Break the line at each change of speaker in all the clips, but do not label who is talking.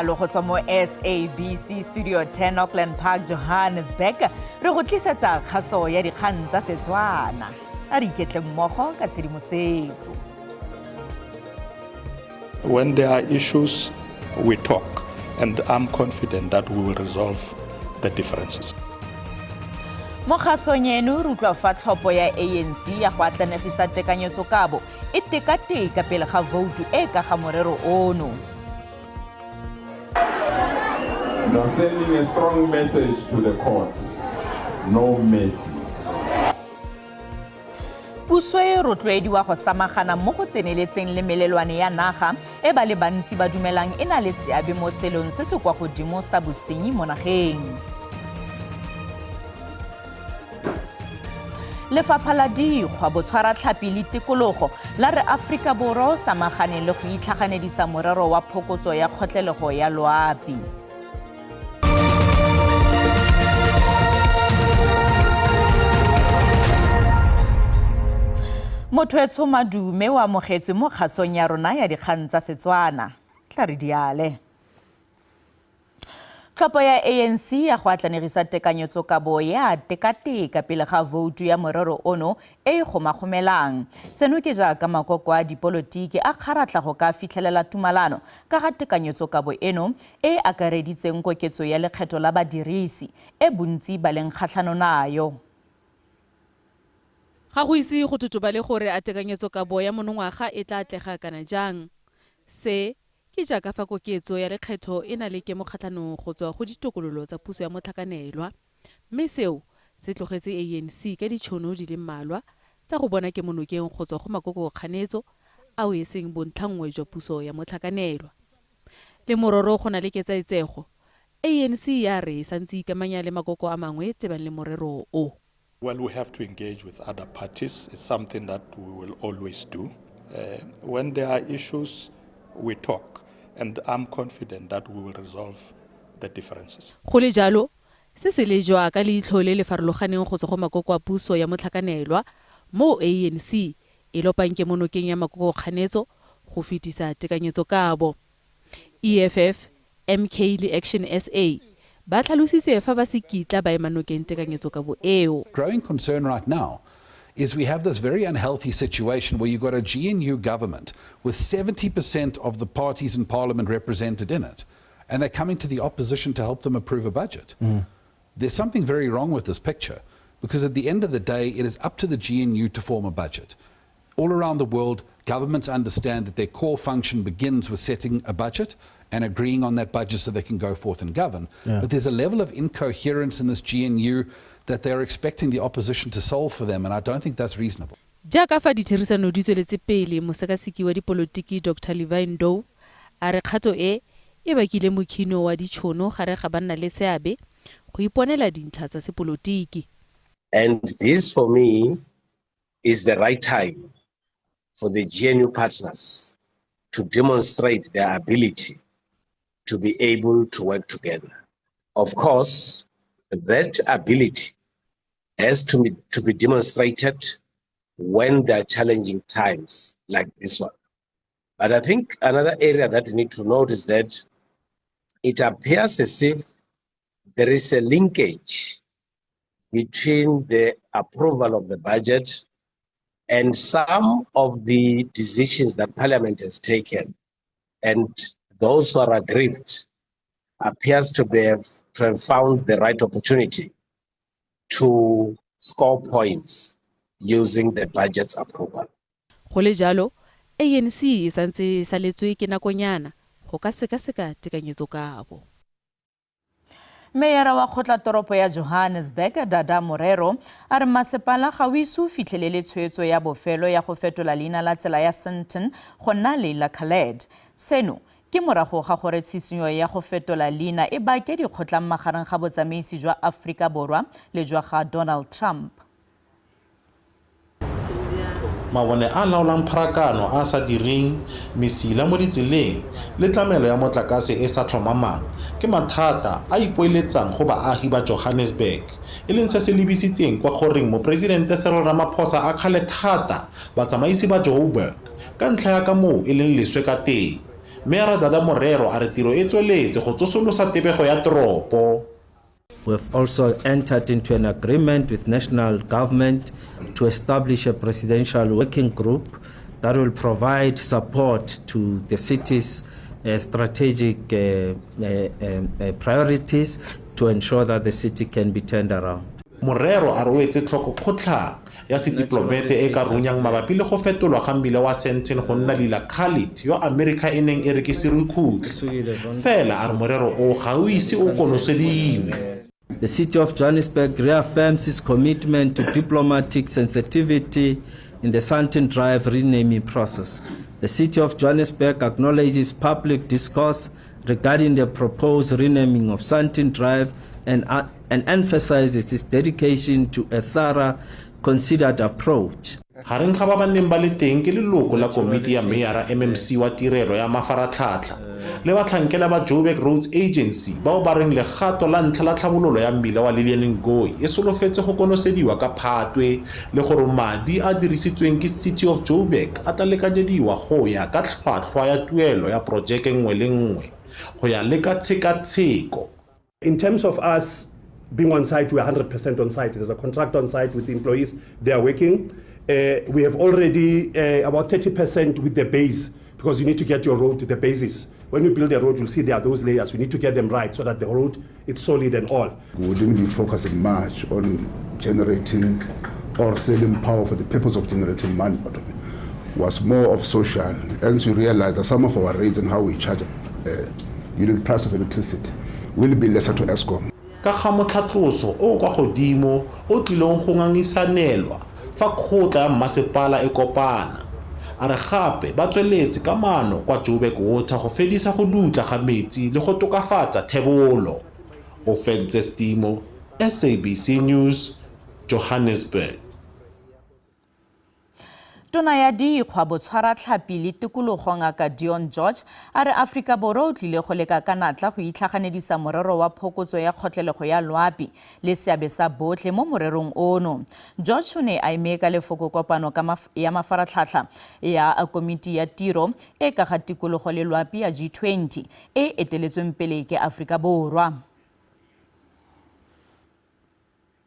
Khumalo go tswa mo SABC Studio 10 Auckland Park, Johannesburg. Re go tlisetsa kgaso ya dikgang tsa Setswana. A re iketle mmogo ka tshedimosetso.
When there are issues, we talk, and I'm confident that we will resolve the differences.
Mo kgasong eno re utlwa fa tlhopho ya ANC ya go atlanegisa tekanyetsokabo e tekateka pele ga voutu e ka ga morero ono.
We are sending a strong message to the courts. No mercy.
Puso e rotloediwa go samagana mo go tseneletseng le melelwane ya naga e ba le bantsi ba dumelang e na le seabe mo selong se se kwa godimo sa bosenyi mo nageng. Lefapha la Dikgwa, Botshwaratlhapi le Tikologo la re Aforika Borwa o samagane le go itlhaganedisa morero wa phokotso ya kgotlelego ya loapi. Mothoetsho Madume wa amogetswe mo kgasong ya rona ya dikgang tsa Setswana. Tla re diale. Tlhopho ya ANC ya go atlanegisa tekanyetsokabo ya tekateka pele ga voutu ya morero ono e gomagomelang. Seno ke jaaka makoko a dipolotiki a kgaratlha go ka fitlhelela tumalano ka ga tekanyetsokabo eno e akareditseng koketso ya lekgetho la badirisi e bontsi ba leng kgatlhano nayo.
Ga go ise go totobale gore a tekanyetsokabo ya monongwaga e tla atlega kana jang. Se ke jaaka fa koketso ya lekgetho e na le kemokgatlhanong go tswa go ditokololo tsa puso ya motlhakanelwa, mme seo se tlogetse ANC ka ditšhono di le mmalwa tsa go bona kemonokeng go tswa go makokokganetso ao e seng bontlhangwe jwa puso ya motlhakanelwa. Le mororo go na le ketsaetsego, ANC ya re santse ikamanya le makoko a mangwe tebang le morero o.
Well, we have to engage with other parties. It's something that we will always do. When there are issues, we talk, and I'm confident that we will resolve the differences.
Go le jalo, se se le jwa ka leitlho le le farologaneng go tswa go makoko a puso ya motlhakanelwa mo ANC e lopang kemonokeng ya makokokganetso go fetisa tekanyetsokabo. EFF, MK le Action SA ba tlhalositse fa ba se kitla ba emanokeng tekanyetsokabo eo.
Growing concern right now is we have this very unhealthy situation where you've got a GNU government with 70% of the parties in parliament represented in it, and they're coming to the opposition to help them approve a budget. There's something very wrong with this picture, because at the end of the day, it is up to the GNU to form a budget. All around the world, governments understand that their core function begins with setting a budget and agreeing on that budget so they can go forth and govern. But there's a level of incoherence in this GNU that they're expecting the opposition to solve for them, and I don't think that's reasonable.
Jaaka fa ditherisano di tsweletse pele, mosekaseki wa dipolotiki Dr. Levi Ndou a re kgato e bakile mokhino wa ditšhono gare ga banna le seabe go iponela dintlha tsa sepolotiki.
And this for me is the right time for the GNU partners to demonstrate their ability to be able to work together. Of course, that ability has to be demonstrated when there are challenging times like this one. But I think another area that we need to note is that it appears as if there is a linkage between the approval of the budget and some of the decisions that Parliament has taken, and those who are aggrieved appears to have found the right opportunity to score points using the budget's approval.
Go le jalo, ANC e santse e saletswe ke nakonyana go ka sekaseka tekanyetsokabo.
Meyara wa Kgotlatoropo ya Johannesburg, Dada Morero, a re masepala ga o ise o fitlhelele tshwetso ya bofelo ya go fetola leina la tsela ya Sandton go nna Leila Khaled. Seno ke morago ga gore tshisinyo ya go fetola leina e bake dikgotlang magareng ga botsamaisi jwa Aforika Borwa le jwa ga Donald Trump.
Mabone a laolang pharakano a sa direng, mesila mo ditseleng le tlamelo ya motlakase e sa tlhomamang ke mathata a ipoeletsang go baagi ba Johannesburg, e leng se se lebisitseng kwa goreng mopresidente Cyril Ramaphosa a kgale thata batsamaisi ba Joburg ka ntlha ya ka moo e leng leswe ka teng. Mayor Dada Morero a re tiro e tsweletse go tsosolosa tebego ya toropo.
We've also entered into an agreement with national government to establish a presidential working group that will provide support to the city's strategic priorities to ensure that the city can be turned around.
Morero a re o etse tlhoko kgotlhang ya sediplomete e ka runyang mabapi le go fetolwa ga mmila wa Sandton go nna Lila Khalid yo America e neng e rekisirwe khutlo. Fela a re morero o ga o ise o konosediwe.
The City of Johannesburg reaffirms its commitment to diplomatic sensitivity in the Sandton Drive renaming process. The City of Johannesburg acknowledges public discourse regarding the proposed renaming of Sandton Drive and emphasizes its dedication to a thorough, considered approach.
Hareng ga ba neng ba le teng ke leloko la komiti ya Mayor MMC wa tirelo ya mafaratlhatlha le batlhankela ba Joburg Roads Agency bao ba reng legato la ntlha la tlhabololo ya mmila wa Lilian Ngoyi e solofetse go konosediwa ka Phatwe le gore madi a dirisitsweng ke City of Joburg a tla lekanyediwa go ya ka tlhwatlhwa ya tuelo ya projeke nngwe le nngwe go ya le ka tshekatsheko.
In terms of us being on site, we are 100% on site. There's a contract on site with the employees. They are working. We have already about 30% with the base, because you need to get your road to the basis. When we build a road, you'll see there are those layers. We need to get them right so that the road is solid and all.
We wouldn't be focusing much on generating or selling power for the purpose of generating money out of it. It was more of social. As we realize that some of our rates and how we charge unit price of electricity will be lesser to Eskom.
Ka ga motlhatloso o kwa godimo o tlilong go ngangisanelwa fa kgotla ya mmasepala e kopana. A re gape ba tsweletse ka maano kwa Joburg Water go fedisa go dutla ga metsi le go tokafatsa thebolo. Ofentse Stimo, SABC News, Johannesburg.
Tona ya dikgwa botshwaratlhapi le tikologo Ngaka Dion George a re Afrika Borwa o tlile go leka ka natla go itlhaganedisa morero wa phokotso ya kgotlelego ya loapi le seabe sa botlhe mo morerong ono. George o ne a eme ka lefoko kopano ya mafaratlhatlha ya komiti ya tiro e ka ga tikologo le loapi ya G20 e eteletsweng pele ke Afrika Borwa.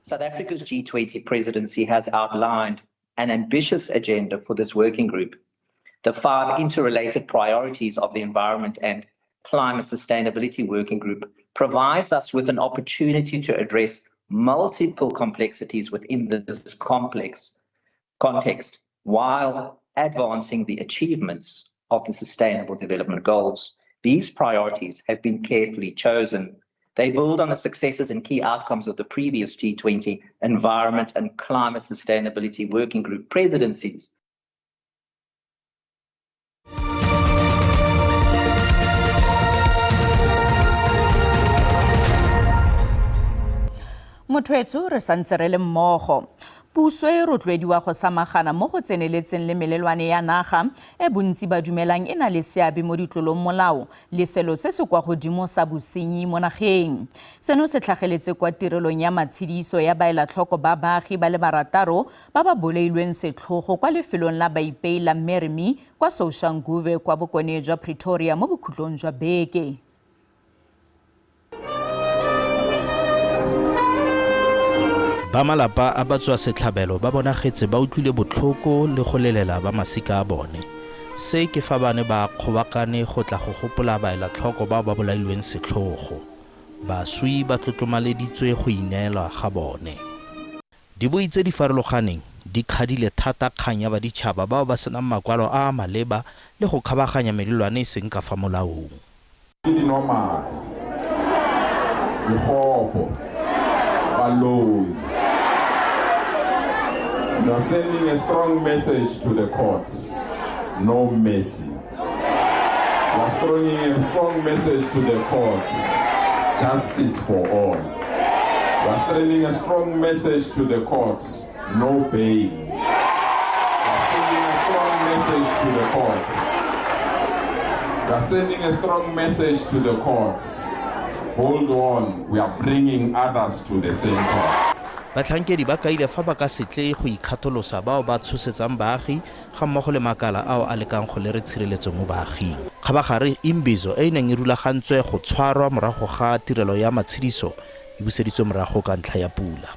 South Africa's G20 presidency has outlined an ambitious agenda for this working group. The 5 interrelated priorities of the Environment and Climate Sustainability Working Group provides us with an opportunity to address multiple complexities within this complex context while advancing the achievements of the Sustainable Development Goals. These priorities have been carefully chosen. They build on the successes and key outcomes of the previous G20 Environment and Climate Sustainability Working Group presidencies.
Mothoetso re santse re le mmogo. Puso e rotloediwa go samagana mo go tseneletseng le melelwane ya naga e bontsi ba dumelang e na le seabe mo ditlolong molao le selo se se kwa godimo sa bosenyi mo nageng. Seno se tlhageletse kwa tirelong ya matshediso ya baelatlhoko ba baagi ba le barataro ba ba boleilweng setlhogo kwa lefelong la baipei la Meremi kwa Soshanguve kwa bokone jwa Pretoria mo bokhutlong jwa beke.
Ba malapa a batswa setlhabelo ba bonagetse ba utlwile botlhoko le go lelela ba masika a bone. Se ke fa bane ba kgobakane go tla go gopola baelatlhoko ba ba bolailweng setlhogo. Baswi ba tlotlomaleditswe go ineela ga bone. Dibui tse di farologaneng di khadile thata kgang ya baditšhaba bao ba senang makwalo a maleba le go kgabaganya melelwane e seng ka fa molaong.
You are sending a strong message to the courts. No mercy. You are sending a strong message to the courts. Justice for all. You are sending a strong message to the courts. No bail. You are sending a strong message to the courts. You are sending a strong message to the courts. Hold on, we are bringing others to the same court.
Batlhankedi ba kaile fa ba ka setle go ikgatolosa bao ba tshosetsang baagi ga mmogo le makala ao a lekang go le re tshireletso mo baaging. Kgabagare Imbizo e neng e rulagantswe go tshwarwa morago ga tirelo ya matshediso e buseditswe morago ka ntlha ya pula.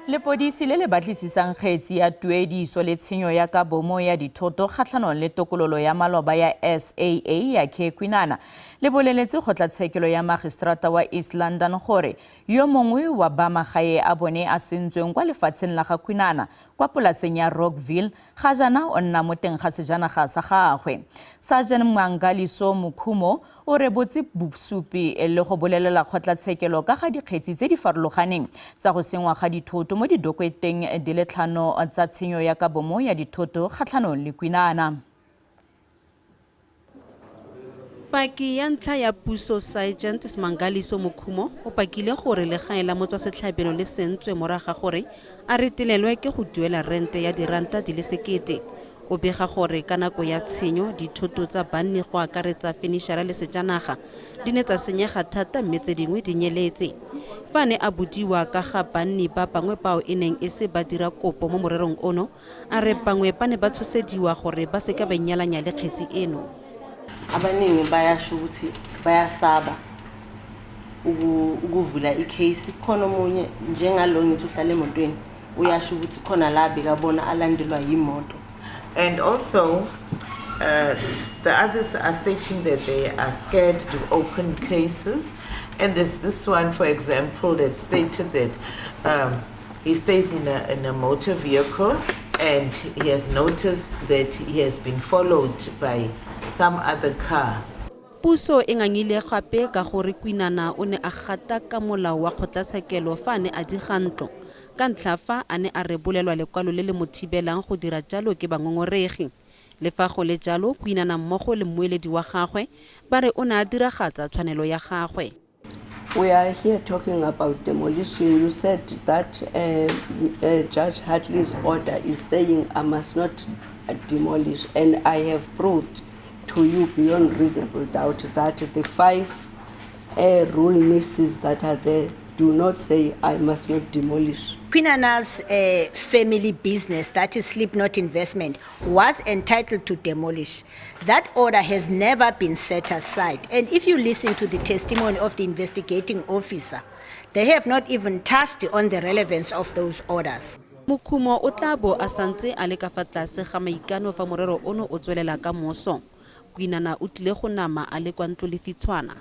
Lepodisi le le batlisisang kgetsi ya tuediso le tshenyo ya ka bomo ya dithoto kgatlhanong le tokololo ya maloba ya SAA ya Kwinana le boleletse kgotlatshekelo ya magistrata wa East London gore yo mongwe wa ba magae a bone a sentsweng kwa lefatsheng la ga Kwinana kwa polaseng ya Rockville ga jana o nna mo teng ga sejanaga sa gagwe. Sergeant Mangaliso Mukhumo o rebotse bosupi le go bolelela kgotlatshekelo ka ga dikgetsi tse di farologaneng tsa go sengwa ga dithoto mo didokweteng di le 5 tsa tshenyo ya ka bomo ya dithoto kgatlhanong le Kwinana.
Paki ya ntlha ya puso Sergeant Mangaliso Mukhumo o pakile gore legae la motswasetlhabelo le sentswe moraga gore a retelelwe ke go duela rente ya diranta di le 1,000. O bega gore ka nako ya tshenyo dithoto tsa banni go akaretsa finishara le sejanaga di ne tsa senyega thata mme tse dingwe di nyeletse. Fa ne a budiwa ka ga banni ba bangwe bao e neng e se ba dira kopo mo morerong ono, a re bangwe ba ne ba tshosediwa gore ba seka ba inyalanya le kgetsi eno.
Abaningi bayasho ukuthi bayasaba ukuvula icase khona omunye njengalo ngithi uhlala emotweni uyasho ukuthi khona la bekabona alandelwa yimoto.
And also the others are stating that they are scared to open cases, and there's this one for example that stated that he stays in a motor vehicle and he has noticed that he has been followed by some other car.
Puso e ngangile gape ka gore Kwinana o ne a gata ka molao wa kgotlatshekelo fa ne a di gantlo ka ntlha fa a ne a rebolelwa lekwalo le le mothibelang go dira jalo ke bangongoregi. Le fa go le jalo Kwinana mmogo le mmueledi wa gagwe ba re o ne a diragatsa tshwanelo ya gagwe.
We are here talking about demolition. You said that Judge Hartley's order is saying I must not demolish, and I have proved to you beyond reasonable doubt that the 5 rule nieces that are there do not say I must not demolish.
Kwinana's family business, that is Slipknot Investment, was entitled to demolish. That order has never been set aside. And if you listen to the testimony of the investigating officer, they have not even touched on the relevance of those orders.
Mukhumo o tla bo a santse a le ka fa tlase ga maikano fa morero ono o tswelela ka moso. Kwinana o tlile go nama a le kwa ntlo le fitshwana.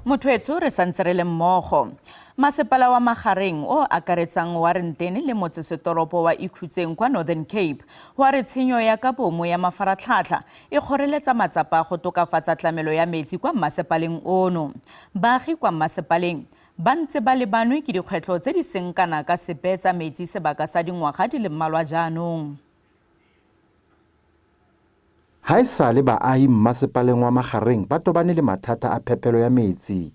Mothoetso re santse re le mmogo. Masepala wa Magareng o akaretsang Warrendene le motsesetoropo wa Ikhutseng kwa Northern Cape wa re tshenyo ya ka bomo ya mafaratlhatlha e kgoreletsa matsapa go tokafatsa tlamelo ya metsi kwa masepaleng ono. Baagi kwa masepaleng ba ntse ba lebanwe ke dikgwetlho tse di seng kana ka sepe tsa metsi sebaka sa dingwaga di le mmalwa jaanong.
Ha esale baahi mmasepaleng wa Magareng ba tobane le mathata a phepelo ya metsi.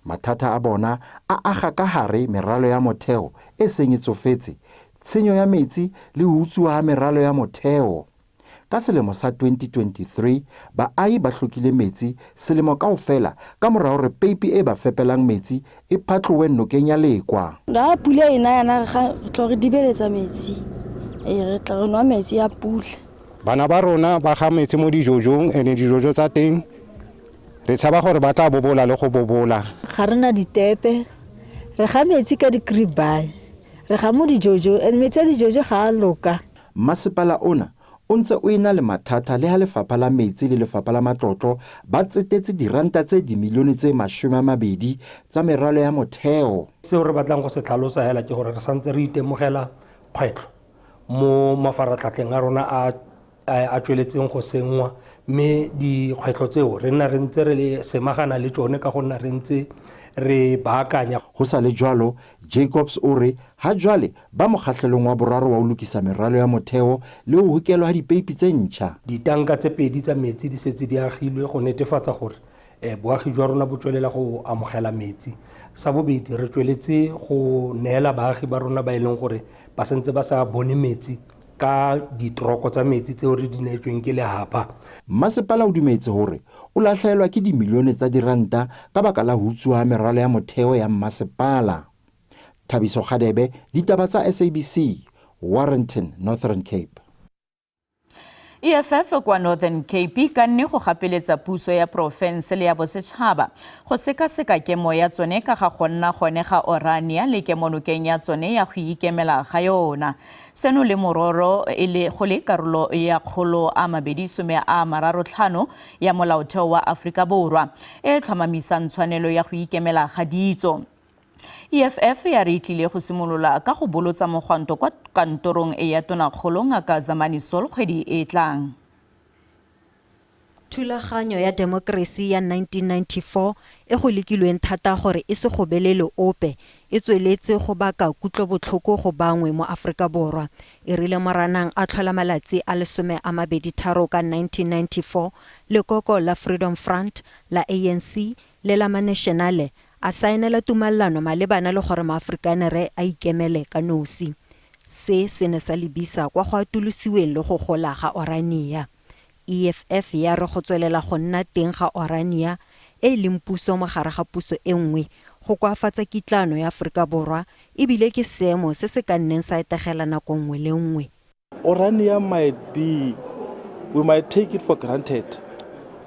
Mathata a bona a aga ka hare meralo ya motheo e seng e tsofetse, tshenyo ya metsi le ho utsuwa ha meralo ya motheo. Ka selemo sa 2023 baahi ba hlokile metsi selemo kaofela ka morao re peipi e ba fepelang metsi e phatlowe nokeng ya Lekwa.
Da pula ena yana ga tlo re dibeletsa metsi re tla re nwa metsi ya pula.
Bana ba rona ba ga metsi mo dijojong ene dijojo tsa teng re tshaba gore ba tla bobola le go bobola.
Ga rena ditepe re ga metsi ka dikribai re ga mo dijojo ene metsi ya dijojo ga a loka.
Masepala ona o ntse o ena le mathata le ha lefapha la metsi le lefapha la matlotlo ba tsetetse diranta tse dimilione tse 20 tsa meralo ya motheo.
Seo re batlang go se tlhalosa hela ke gore re santse re itemogela kgwetlho mo mafaratlhatlheng a rona a tsweletseng go sengwa, mme dikgwetlho tseo re nna re ntse re semagana le tsone ka go nna re ntse re baakanya.
Go sa le jwalo Jacobs o re ha jwale ba mokgahlelong wa boraro wa ho lokisa meralo ya motheo le ho hokelwa ha dipeipi tse ntjha.
Ditanka tse 2 tsa metsi di setse di agilwe go netefatsa gore boagi jwa rona bo tswelela go amogela metsi. Sa bobedi re tsweletse go neela baagi ba rona ba ileng gore ba sentse ba sa bone metsi ka ditroko tsa metsi tseo re di neetsweng ke lehapa.
Mmasepala o dumetse hore o latlhelwa ke dimilione tsa diranta ka baka la ho utswa meralo ya motheo ya mmasepala. Thabiso Khadebe, ditaba tsa SABC, Warrenton, Northern Cape.
EFF kwa Northern Cape ka nne go gapeletsa puso ya profense le ya bosetšhaba go sekaseka kemo ya tsone ka ga go nna gone ga Orania le kemonokeng ya tsone ya go ikemela ga yona. Seno le mororo go le karolo ya kgolo a 235 ya molaotheo wa Afrika Borwa e tlhomamisang tshwanelo ya go ikemela ga ditso. EFF ya re tlile go simolola ka go bolotsa mogwanto kwa kantorong e ya Tonakgolo Ngaka Zamani Sol kgwedi e tlang.
Thulaganyo ya demokrasi ya 1994 e go lekilweng thata gore e se gobelele ope e tsweletse go baka kutlobotlhoko go bangwe mo Afrika Borwa. E rile Moranang a tlhola malatsi a 23 ka 1994 lekoko la Freedom Front la ANC le la Nationale a saenela tumalano malebana le gore maAfrikanere a ikemele ka nosi. Se ne sa lebisa kwa go atolosiweng le go gola ga Orania. EFF ya re go tswelela go nna teng ga Orania e leng puso mogare ga puso e nngwe go kwafatsa kitlano ya Afrika Borwa e bile ke seemo se se ka nneng sa etegela nako nngwe le nngwe.
Orania we might take it for granted,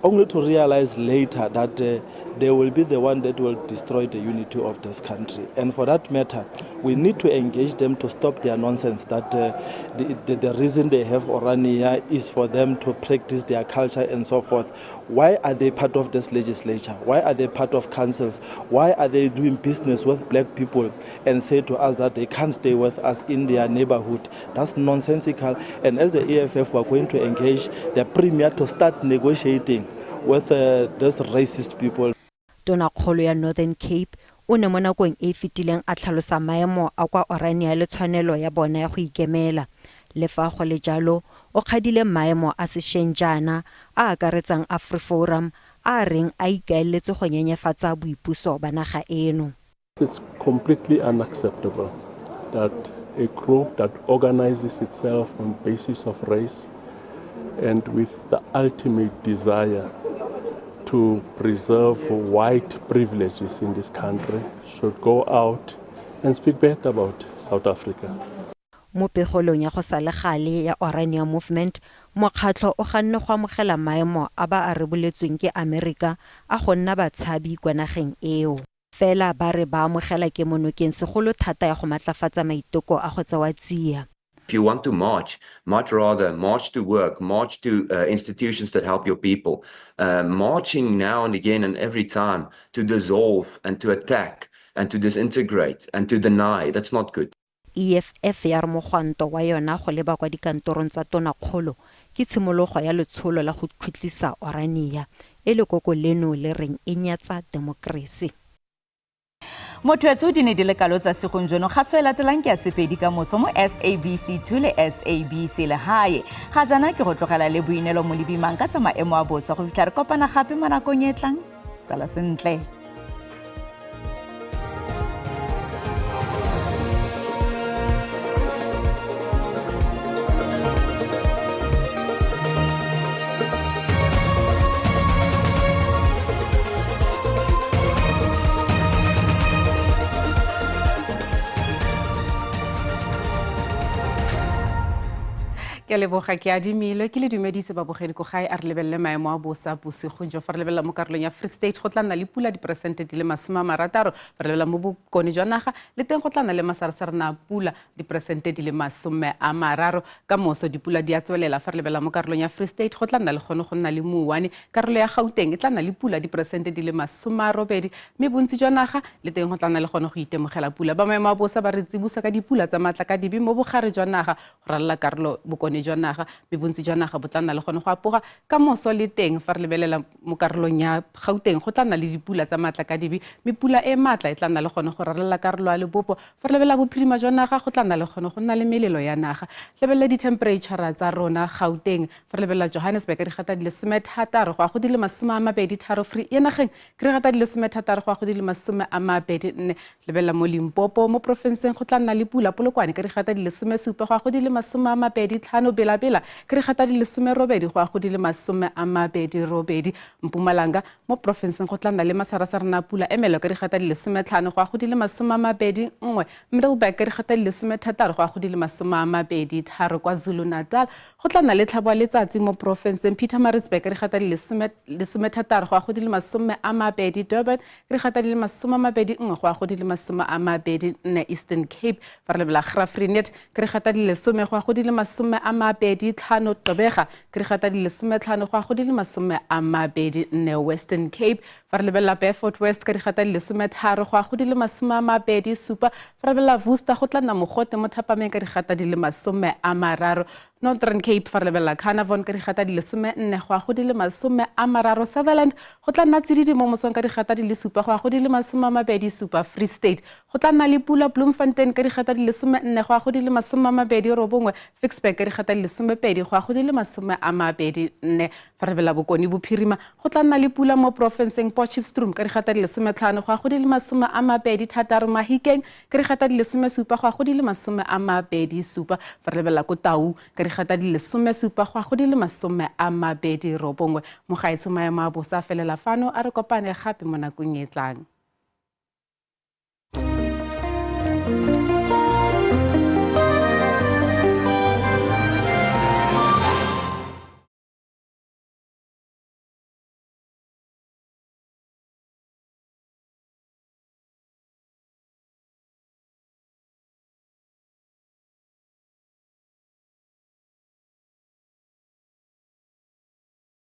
only to realize later that they will be the one that will destroy the unity of this country. And for that matter, we need to engage them to stop their nonsense that the reason they have Orania is for them to practice their culture and so forth. Why are they part of this legislature? Why are they part of councils? Why are they doing business with black people and say to us that they can't stay with us in their neighborhood? That's nonsensical. And as the EFF, we're going to engage the premier to start negotiating with those racist people.
Tonakgolo ya Northern Cape o ne mo nakong e fetileng a tlhalosa maemo a kwa Orania le tshwanelo ya bona ya go ikemela. Le fa go le jalo o kgadile maemo a sešenjana a akaretsang AfriForum a reng a ikaeletse go nyenyefatsa boipuso ba naga eno.
It's completely unacceptable that a group that organizes itself on basis of race and with the ultimate desire to preserve white privileges in this country should go out and speak bad about South Africa.
Mo pegolong ya go sale gale ya Orania Movement, mokgatlho o ganne go amogela maemo a ba a reboletsweng ke Amerika a go nna batshabi kwa nageng eo. Fela ba re ba amogela ke monokeng segolo thata ya go matlafatsa maiteko a go tsewa tsia.
If you want to march rather, march to work, march to institutions that help your people. Marching now and again and every time to dissolve and to attack and to disintegrate and to deny, that's not good.
EFF ya re mogwanto wa yona go leba kwa dikantorong tsa Tonakgolo ke tshimologo ya letsholo la go khwitlisa Orania e lekoko leno le reng e nyatsa demokrasi.
Motho di ne di le kalo tsa segonjono ga swela telang ke a sepedi ka moso mo SABC2 le SABC le hae. Ga jana ke go tlogela le boinelo mo lebimang ka tsa maemo a bosa go fitlha re kopana gape mo nakong e tlang. Sala sentle.
Ke leboga ke adimile ke le dumedise babogedi go gae a re lebelle maemo a bosa bosigo jo fa re lebella mo karolong ya Free State go tla nna le pula diperesente di le 60, fa re lebella mo bokone jwa naga le teng go tla nna le masaresare na pula diperesente di le 30 ka moso dipula di a tswelela fa re lebella mo karolong ya Free State go tla nna le gone go nna le muwane karolo ya Gauteng e tla nna le pula diperesente di le 80 mme bontsi jwa naga le teng go tla nna le gone go itemogela pula ba maemo a bosa ba re tsibusa ka dipula tsa matla ka dibi mo bogare jwa naga go ralla karolo bokone bone jwa naga mme bontsi jwa naga bo tla nna le gone go apoga ka moso le teng fa re lebelela mo karolong ya Gauteng go tla nna le dipula tsa maatla ka dibe mme pula e maatla e tla nna le gone go rarela karolo ya Lebopo fa re lebelela bophirima jwa naga go tla nna le gone go nna le melelo ya naga lebelela di-temperature tsa rona Gauteng fa re lebelela Johannesburg re gata di le 16 go a go di le 23 free e nageng ke re gata di le 16 go a go di le 24 lebelela mo Limpopo mo profenseng go tla nna le pula Polokwane ke re gata di le 17 go a go di le 25 Bela-Bela ke re gata di le 18 go a go di le 28 Mpumalanga mo profenseng go tla nna le masarasarana pula emelo ke re gata di le 15 go a go di le 21 Middelburg ke re gata di le 16 go a go di le 23 kwa Zulu-Natal go tla nna le tlhabo ya letsatsi mo profenseng Pietermaritzburg ke re gata di le 16 go a go di le 20 Durban ke re gata di le 21 go a go di le 24 Eastern Cape fa re lebelela Graaff-Reinet ke re gata di le 10 go a go di le 25 Gqeberha ke re gata di le 15 go a go di le 24 Western Cape fa re lebelela Beaufort West ke re gata di le 13 go a go di le 27 fa re lebelela Worcester go tla nna mogote mo Thapameng ke re gata di le 30 Northern Cape fa re lebelela Carnarvon ke re gata di le 14 go a go di le 30 Sutherland go tla nna tsididi mo mosong ka di gata di le 7 go a go di le 27 Free State go tla nna le pula Bloemfontein ka di gata di le 14 go a go di le 29 Vicksburg ka di gata di le 12 go a go di le 24 fa re lebelela Bokone Bophirima go tla nna le pula mo profenseng Potchefstroom ka di gata di le 15 go a go di le 26 Mahikeng ka di gata di le 17 go a go di le 27 fa re lebelela ko Tau ka di gata di le 17 go a go di le 29 mo gaetsho maemo a bosa felela fano a re kopane gape mo nakong e tlang